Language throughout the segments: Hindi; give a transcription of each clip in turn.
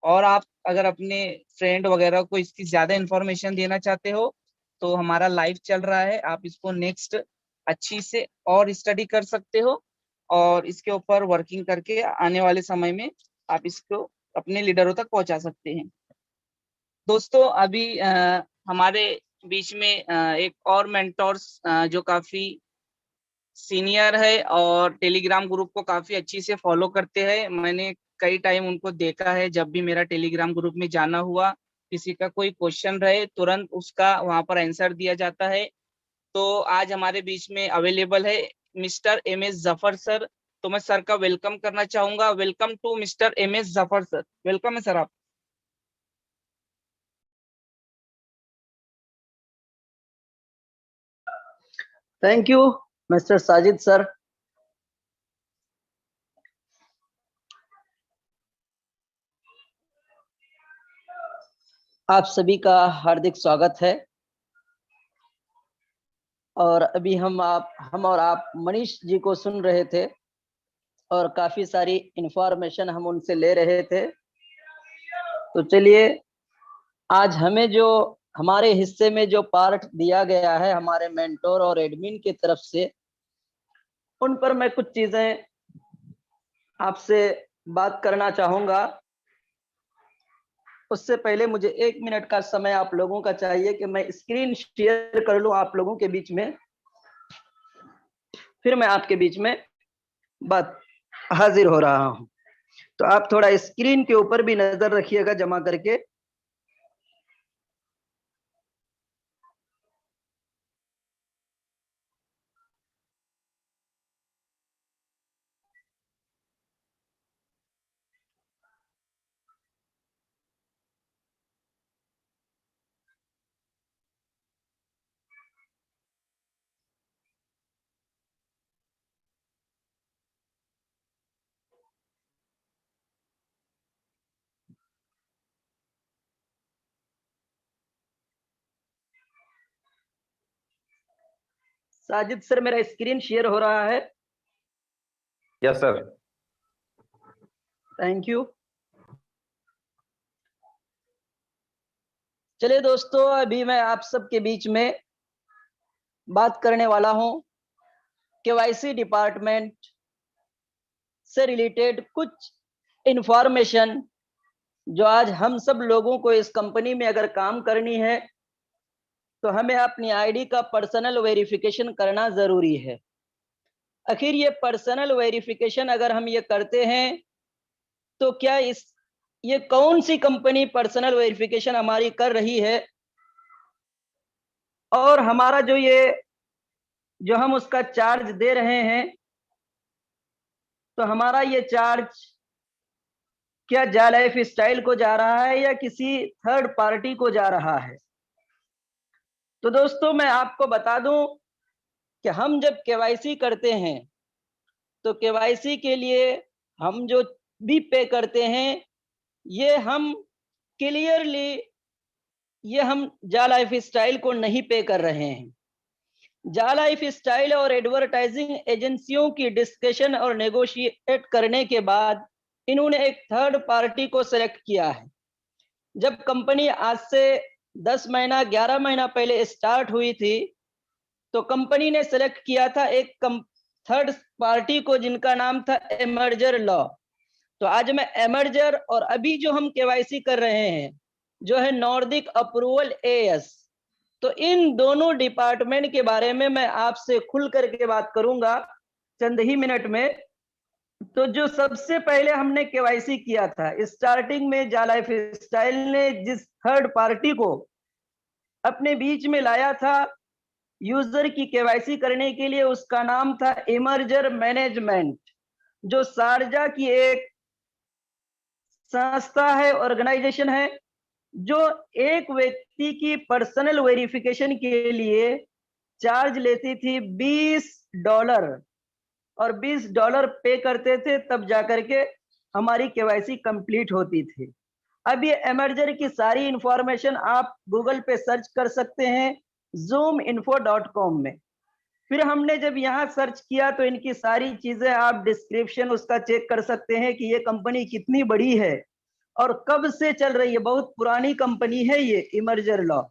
और आप अगर अपने फ्रेंड वगैरह को इसकी ज्यादा इंफॉर्मेशन देना चाहते हो तो हमारा लाइव चल रहा है, आप इसको नेक्स्ट अच्छी से और स्टडी कर सकते हो और इसके ऊपर वर्किंग करके आने वाले समय में आप इसको अपने लीडरों तक पहुंचा सकते हैं। दोस्तों अभी हमारे बीच में एक और मेंटोर्स जो काफी सीनियर है और टेलीग्राम ग्रुप को काफी अच्छी से फॉलो करते हैं। मैंने कई टाइम उनको देखा है, जब भी मेरा टेलीग्राम ग्रुप में जाना हुआ, किसी का कोई क्वेश्चन रहे तुरंत उसका वहां पर आंसर दिया जाता है। तो आज हमारे बीच में अवेलेबल है mister M S Zafar sir. तो मैं सर का वेलकम करना चाहूंगा। Welcome to mister M S Zafar sir. Welcome है सर आप। Thank you mister Sajid sir. आप सभी का हार्दिक स्वागत है। और अभी हम और आप मनीष जी को सुन रहे थे और काफी सारी इंफॉर्मेशन हम उनसे ले रहे थे। तो चलिए, आज हमें जो हमारे हिस्से में जो पार्ट दिया गया है हमारे मेंटोर और एडमिन की तरफ से, उन पर मैं कुछ चीजें आपसे बात करना चाहूंगा। उससे पहले मुझे 1 मिनट का समय आप लोगों का चाहिए कि मैं स्क्रीन शेयर कर लूं आप लोगों के बीच में, फिर मैं आपके बीच में बात हाजिर हो रहा हूं। तो आप थोड़ा स्क्रीन के ऊपर भी नजर रखिएगा जमा करके। साजिद सर, मेरा स्क्रीन शेयर हो रहा है? Yes sir. Thank you. चलिए दोस्तों, अभी मैं आप सबके बीच में बात करने वाला हूं केवाईसी डिपार्टमेंट से रिलेटेड कुछ इंफॉर्मेशन जो आज हम सब लोगों को इस कंपनी में अगर काम करनी है तो हमें अपनी आईडी का पर्सनल वेरिफिकेशन करना जरूरी है। आखिर ये पर्सनल वेरिफिकेशन अगर हम ये करते हैं तो क्या ये कौन सी कंपनी पर्सनल वेरिफिकेशन हमारी कर रही है, और हमारा जो हम उसका चार्ज दे रहे हैं, तो हमारा ये चार्ज क्या जा लाइफ स्टाइल को जा रहा है या किसी थर्ड पार्टी को जा रहा है। तो दोस्तों मैं आपको बता दूं कि हम जब केवाईसी करते हैं तो केवाईसी के लिए हम जो भी पे करते हैं ये हम क्लियरली जा लाइफ स्टाइल को नहीं पे कर रहे हैं। जा लाइफ स्टाइल और एडवर्टाइजिंग एजेंसियों की डिस्कशन और नेगोशिएट करने के बाद इन्होंने एक थर्ड पार्टी को सेलेक्ट किया है। जब कंपनी आज से 10 महीना 11 महीना पहले स्टार्ट हुई थी तो कंपनी ने सेलेक्ट किया था एक थर्ड पार्टी को जिनका नाम था एमर्जर लॉ। तो आज मैं एमर्जर और अभी जो हम केवाईसी कर रहे हैं जो है नॉर्डिक अप्रूवल एएस, तो इन दोनों डिपार्टमेंट के बारे में मैं आपसे खुल करके बात करूंगा चंद ही मिनट में। तो जो सबसे पहले हमने केवाईसी किया था स्टार्टिंग में, जा लाइफ स्टाइल ने जिस थर्ड पार्टी को अपने बीच में लाया था यूजर की केवाईसी करने के लिए, उसका नाम था एमर्जर मैनेजमेंट, जो शारजा की एक संस्था है, ऑर्गेनाइजेशन है, जो एक व्यक्ति की पर्सनल वेरिफिकेशन के लिए चार्ज लेती थी $20, और $20 पे करते थे तब जाकर के हमारी केवाईसी कंप्लीट होती थी। अब ये एमर्जर की सारी इंफॉर्मेशन आप गूगल पे सर्च कर सकते हैं zoominfo.com में। फिर हमने जब यहाँ सर्च किया तो इनकी सारी चीजें आप डिस्क्रिप्शन उसका चेक कर सकते हैं कि ये कंपनी कितनी बड़ी है और कब से चल रही है, बहुत पुरानी कंपनी है ये इमर्जर लॉ।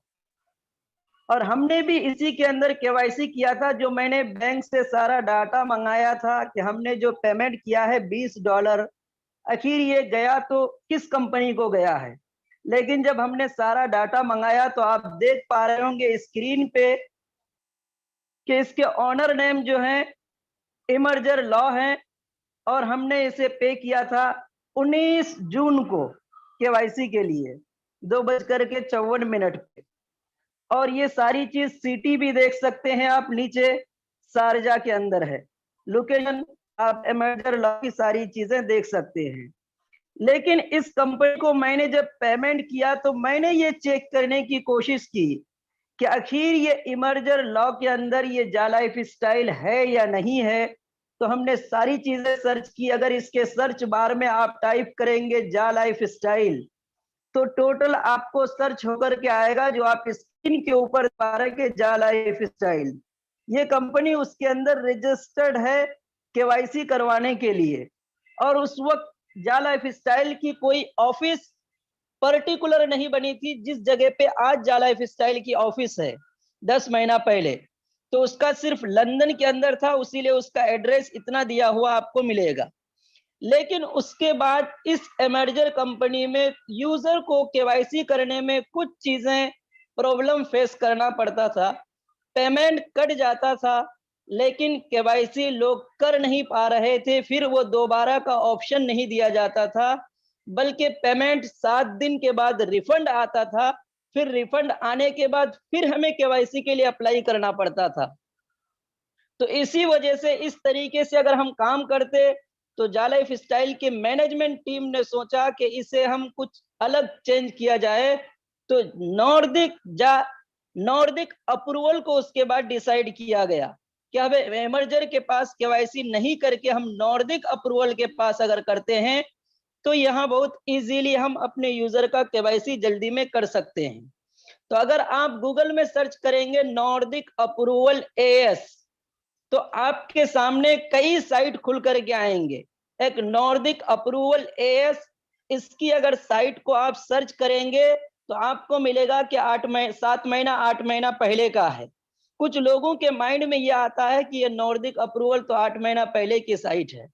और हमने भी इसी के अंदर केवाईसी किया था। जो मैंने बैंक से सारा डाटा मंगाया था कि हमने जो पेमेंट किया है $20, आखिर ये गया तो किस कंपनी को गया है। लेकिन जब हमने सारा डाटा मंगाया तो आप देख पा रहे होंगे स्क्रीन पे कि इसके ऑनर नेम जो है इमर्जर लॉ है, और हमने इसे पे किया था 19 जून को केवाईसी के लिए 2:54 पे। और ये सारी चीज सिटी भी देख सकते हैं आप, नीचे शारजा के अंदर है लोकेशन, आप इमर्जर लॉ की सारी चीजें देख सकते हैं। लेकिन इस कंपनी को मैंने जब पेमेंट किया तो मैंने ये चेक करने की कोशिश की कि आखिर ये इमर्जर लॉ के अंदर ये जा लाइफ स्टाइल है या नहीं है। तो हमने सारी चीजें सर्च की। अगर इसके सर्च बार में आप टाइप करेंगे जा लाइफ स्टाइल तो टोटल आपको सर्च होकर के आएगा, जो आप स्क्रीन के ऊपर पा रहे के जा लाइफ स्टाइल। ये कंपनी उसके अंदर रजिस्टर्ड है केवाईसी करवाने के लिए। और उस वक्त जा लाइफ स्टाइल की कोई ऑफिस पर्टिकुलर नहीं बनी थी जिस जगह पे आज जा लाइफ स्टाइल की ऑफिस है 10 महीना पहले। तो उसका सिर्फ लंदन के अंदर था, इसीलिए उसका एड्रेस इतना दिया हुआ आपको मिलेगा। लेकिन उसके बाद इस इमर्जर कंपनी में यूजर को केवाईसी करने में कुछ चीजें प्रॉब्लम फेस करना पड़ता था। पेमेंट कट जाता था, लेकिन केवाईसी लोग कर नहीं पा रहे थे। फिर वो दोबारा का ऑप्शन नहीं दिया जाता था, बल्कि पेमेंट 7 दिन के बाद रिफंड आता था। फिर रिफंड आने के बाद फिर हमें केवाईसी के लिए अप्लाई करना पड़ता था। तो इसी वजह से इस तरीके से अगर हम काम करते तो जा लाइफ स्टाइल के मैनेजमेंट टीम ने सोचा कि इसे हम कुछ अलग चेंज किया जाए। तो नॉर्डिक अप्रूवल को उसके बाद डिसाइड किया गया कि अब इमर्जर के पास केवाईसी नहीं करके हम नॉर्डिक अप्रूवल के पास अगर करते हैं तो यहाँ बहुत इजीली हम अपने यूजर का केवाईसी जल्दी में कर सकते हैं। तो अगर आप गूगल में सर्च करेंगे नॉर्डिक अप्रूवल एएस तो आपके सामने कई साइट खुल करके आएंगे। एक नॉर्डिक अप्रूवल एएस, इसकी अगर साइट को आप सर्च करेंगे तो आपको मिलेगा कि 7 महीना 8 महीना पहले का है। कुछ लोगों के माइंड में यह आता है कि ये नॉर्डिक अप्रूवल तो 8 महीना पहले की साइट है।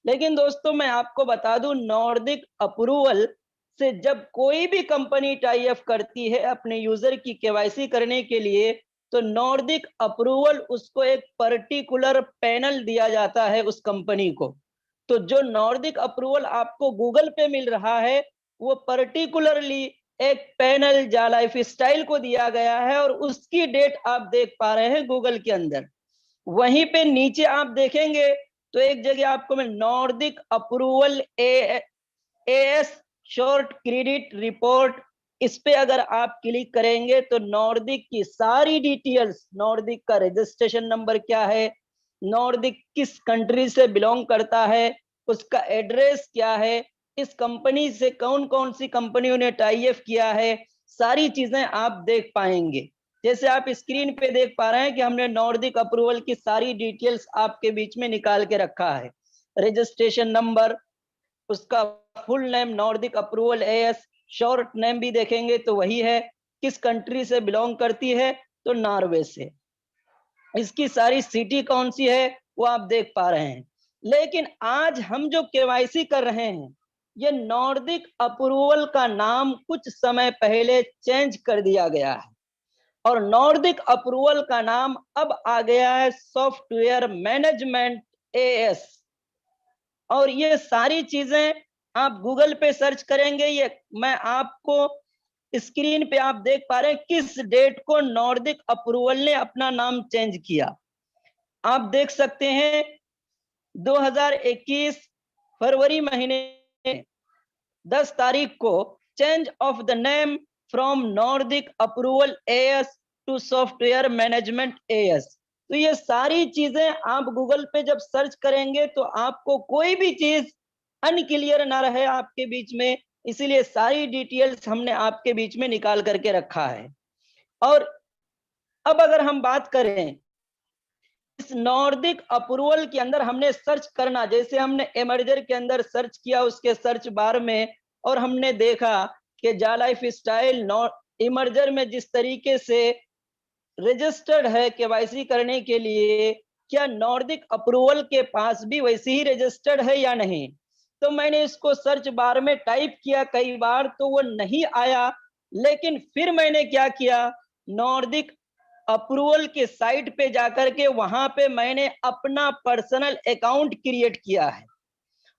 लेकिन दोस्तों मैं आपको बता दूं, नॉर्डिक अप्रूवल से जब कोई भी कंपनी टाई अप करती है अपने यूजर की केवाईसी करने के लिए तो नॉर्डिक अप्रूवल उसको एक पर्टिकुलर पैनल दिया जाता है उस कंपनी को। तो जो नॉर्डिक अप्रूवल आपको गूगल पे मिल रहा है वो पर्टिकुलरली एक पैनल जा लाइफ स्टाइल को दिया गया है, और उसकी डेट आप देख पा रहे हैं गूगल के अंदर। वहीं पे नीचे आप देखेंगे तो एक जगह आपको मैं Nordic approval as short credit report, इस पे अगर आप क्लिक करेंगे तो नॉर्डिक की सारी डिटेल्स, नॉर्डिक का रजिस्ट्रेशन नंबर क्या है, नॉर्डिक किस कंट्री से बिलोंग करता है, उसका एड्रेस क्या है, इस कंपनी से कौन कौन सी कंपनियों ने टाई अप किया है, सारी चीजें आप देख पाएंगे। जैसे आप स्क्रीन पे देख पा रहे हैं कि हमने नॉर्डिक अप्रूवल की सारी डिटेल्स आपके बीच में निकाल के रखा है। रजिस्ट्रेशन नंबर, उसका full name Nordic approval as, short name भी देखेंगे तो वही है, किस कंट्री से बिलोंग करती है तो नॉर्वे से, इसकी सारी सिटी कौन सी है वो आप देख पा रहे हैं। लेकिन आज हम जो केवाईसी कर रहे हैं ये नॉर्डिक अप्रूवल का नाम कुछ समय पहले चेंज कर दिया गया है और नॉर्डिक अप्रूवल का नाम अब आ गया है सॉफ्टवेयर मैनेजमेंट एएस। और ये सारी चीजें आप गूगल पे सर्च करेंगे, ये मैं आपको स्क्रीन पे आप देख पा रहे हैं किस डेट को नॉर्डिक अप्रूवल ने अपना नाम चेंज किया। आप देख सकते हैं 2021 फरवरी महीने 10 तारीख को change of the name from Nordic approval AS to software management AS. तो ये सारी चीजें आप गूगल पे जब सर्च करेंगे तो आपको कोई भी चीज अनक्लियर ना रहे आपके बीच में, इसीलिए सारी डिटेल्स हमने आपके बीच में निकाल करके रखा है। और अब अगर हम बात करें इस नॉर्डिक अप्रूवल के अंदर हमने सर्च करना, जैसे हमने इमर्जर के अंदर सर्च किया उसके सर्च बार में और हमने देखा कि जा लाइफ स्टाइल इमर्जर में जिस तरीके से रजिस्टर्ड है केवाईसी करने के लिए, क्या नॉर्डिक अप्रूवल के पास भी वैसे ही रजिस्टर्ड है या नहीं। तो मैंने इसको सर्च बार में टाइप किया कई बार, तो वो नहीं आया। लेकिन फिर मैंने क्या किया, नॉर्डिक अप्रूवल के साइट पे जाकर के वहां पे मैंने अपना पर्सनल अकाउंट क्रिएट किया है।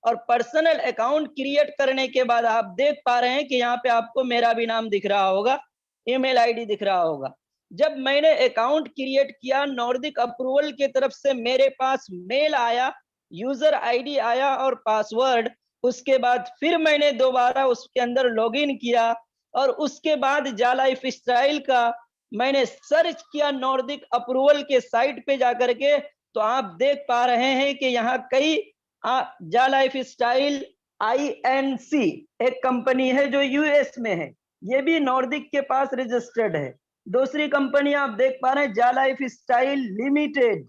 और पर्सनल अकाउंट क्रिएट करने के बाद आप देख पा रहे हैं कि यहाँ पे आपको मेरा भी नाम दिख रहा होगा, ईमेल आईडी दिख रहा होगा। जब मैंने अकाउंट क्रिएट किया, नॉर्डिक अप्रूवल की तरफ से मेरे पास मेल आया, यूजर आईडी आया और पासवर्ड। उसके बाद फिर मैंने दोबारा उसके अंदर लॉगिन किया और उसके बाद जा लाइफ स्टाइल का मैंने सर्च किया नॉर्डिक अप्रूवल के साइट पे जाकर के। तो आप देख पा रहे हैं कि यहाँ कई जा लाइफ स्टाइल INC एक कंपनी है जो यूएस में है, ये भी नॉर्डिक के पास रजिस्टर्ड है। दूसरी कंपनी आप देख पा रहे हैं जा लाइफ स्टाइल लिमिटेड।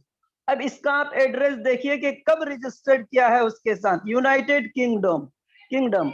अब इसका आप एड्रेस देखिए कि कब रजिस्टर्ड किया है उसके साथ, यूनाइटेड किंगडम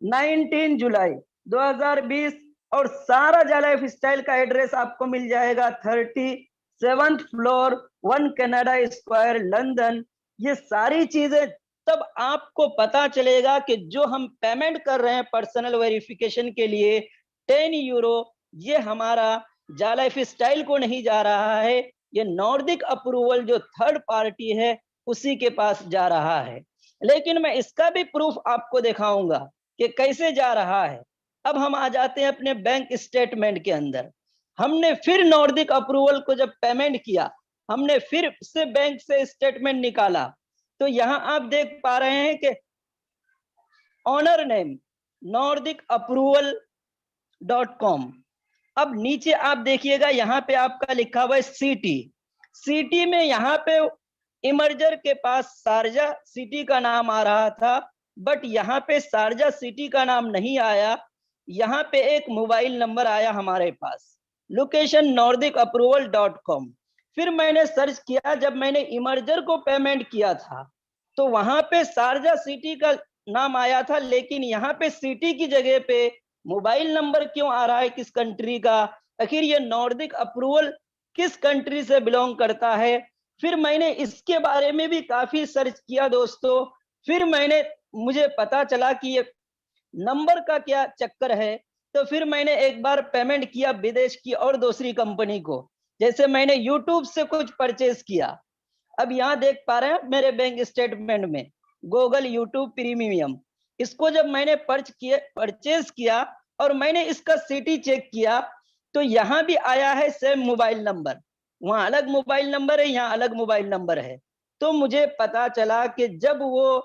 19 जुलाई 2020। और सारा जा लाइफ स्टाइल का एड्रेस आपको मिल जाएगा 37th floor 1 Canada square London. ये सारी चीजें तब आपको पता चलेगा कि जो हम पेमेंट कर रहे हैं पर्सनल वेरिफिकेशन के लिए 10 यूरो, ये हमारा जा लाइफ स्टाइल को नहीं जा रहा है, ये नॉर्डिक अप्रूवल जो थर्ड पार्टी है उसी के पास जा रहा है। लेकिन मैं इसका भी प्रूफ आपको दिखाऊंगा कि कैसे जा रहा है। अब हम आ जाते हैं अपने बैंक स्टेटमेंट के अंदर। हमने फिर नॉर्डिक अप्रूवल को जब पेमेंट किया, हमने फिर से बैंक से स्टेटमेंट निकाला, तो यहाँ आप देख पा रहे हैं कि ऑनर नेम nordicapprovals.com। अब नीचे आप देखिएगा यहाँ पे आपका लिखा हुआ है सिटी में यहाँ पे इमर्जर के पास शारजा सिटी का नाम आ रहा था, बट यहाँ पे शारजा सिटी का नाम नहीं आया। यहाँ पे एक मोबाइल नंबर आया हमारे पास, लोकेशन nordicapprovals.com। फिर मैंने सर्च किया, जब मैंने इमर्जर को पेमेंट किया था तो वहां पे शारजा सिटी का नाम आया था, लेकिन यहाँ पे सिटी की जगह पे मोबाइल नंबर क्यों आ रहा है, किस कंट्री का, आखिर ये नॉर्डिक अप्रूवल किस कंट्री से बिलोंग करता है। फिर मैंने इसके बारे में भी काफी सर्च किया दोस्तों। फिर मुझे पता चला कि ये नंबर का क्या चक्कर है। तो फिर मैंने एक बार पेमेंट किया विदेश की और दूसरी कंपनी को, जैसे मैंने यूट्यूब से कुछ परचेज किया। अब यहाँ देख पा रहे हैं मेरे बैंक स्टेटमेंट में गूगल यूट्यूब प्रीमियम, इसको जब मैंने परचेज किया और मैंने इसका सिटी चेक किया, तो यहाँ भी आया है सेम मोबाइल नंबर, वहाँ अलग मोबाइल नंबर है, यहाँ अलग मोबाइल नंबर है। तो मुझे पता चला कि जब वो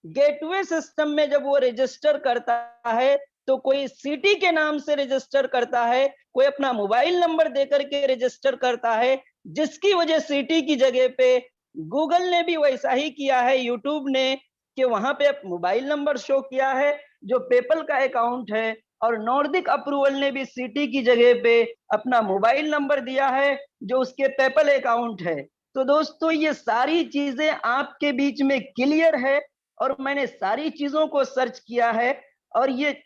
गेटवे सिस्टम में जब वो रजिस्टर करता है तो कोई सिटी के नाम से रजिस्टर करता है, कोई अपना मोबाइल नंबर देकर के रजिस्टर करता है, जिसकी वजह सिटी की जगह पे गूगल ने भी वैसा ही किया है, यूट्यूब ने, कि वहां पे मोबाइल नंबर शो किया है जो पेपल का अकाउंट है, और नॉर्डिक अप्रूवल ने भी सिटी की जगह पे अपना मोबाइल नंबर दिया है जो उसके पेपल अकाउंट है। तो दोस्तों ये सारी चीजें आपके बीच में क्लियर है और मैंने सारी चीजों को सर्च किया है। और ये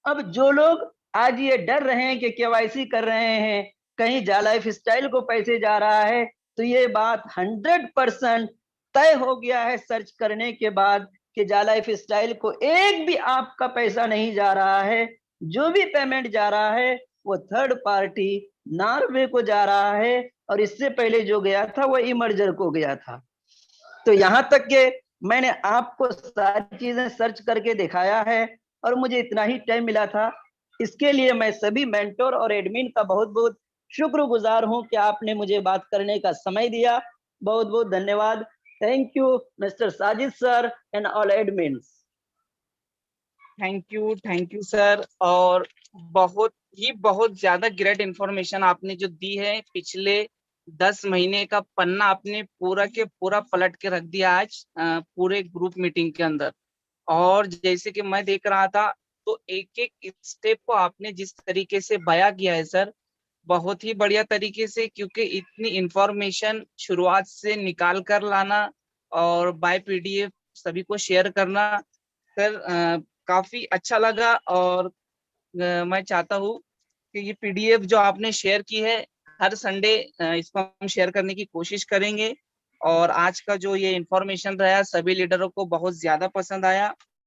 अब जो लोग आज ये डर रहे हैं कि केवाईसी कर रहे हैं कहीं जा लाइफ स्टाइल को पैसे जा रहा है, तो ये बात 100% तय हो गया है सर्च करने के बाद कि जा लाइफ स्टाइल को एक भी आपका पैसा नहीं जा रहा है। जो भी पेमेंट जा रहा है वो थर्ड पार्टी नॉर्वे को जा रहा है, और इससे पहले जो गया था वो इमर्जर को गया था। तो यहाँ तक के मैंने आपको सारी चीजें सर्च करके दिखाया है और मुझे इतना ही टाइम मिला था। इसके लिए मैं सभी मेंटोर और एडमिन का बहुत बहुत शुक्रगुजार हूं कि आपने मुझे बात करने का समय दिया। बहुत बहुत धन्यवाद। Thank you mister Sajid sir and all admins. Thank you sir. और बहुत ज्यादा ग्रेट इंफॉर्मेशन आपने जो दी है, पिछले 10 महीने का पन्ना आपने पूरा के पूरा पलट के रख दिया आज पूरे ग्रुप मीटिंग के अंदर। और जैसे कि मैं देख रहा था तो एक एक स्टेप को आपने जिस तरीके से बयां किया है सर, बहुत ही बढ़िया तरीके से, क्योंकि इतनी इंफॉर्मेशन शुरुआत से निकाल कर लाना और बाय PDF सभी को शेयर करना सर काफी अच्छा लगा और मैं चाहता हूँ कि ये पीडीएफ जो आपने शेयर की है हर संडे इसको हम शेयर करने की कोशिश करेंगे। और आज का जो ये इंफॉर्मेशन रहा सभी लीडरों को बहुत ज्यादा पसंद आया।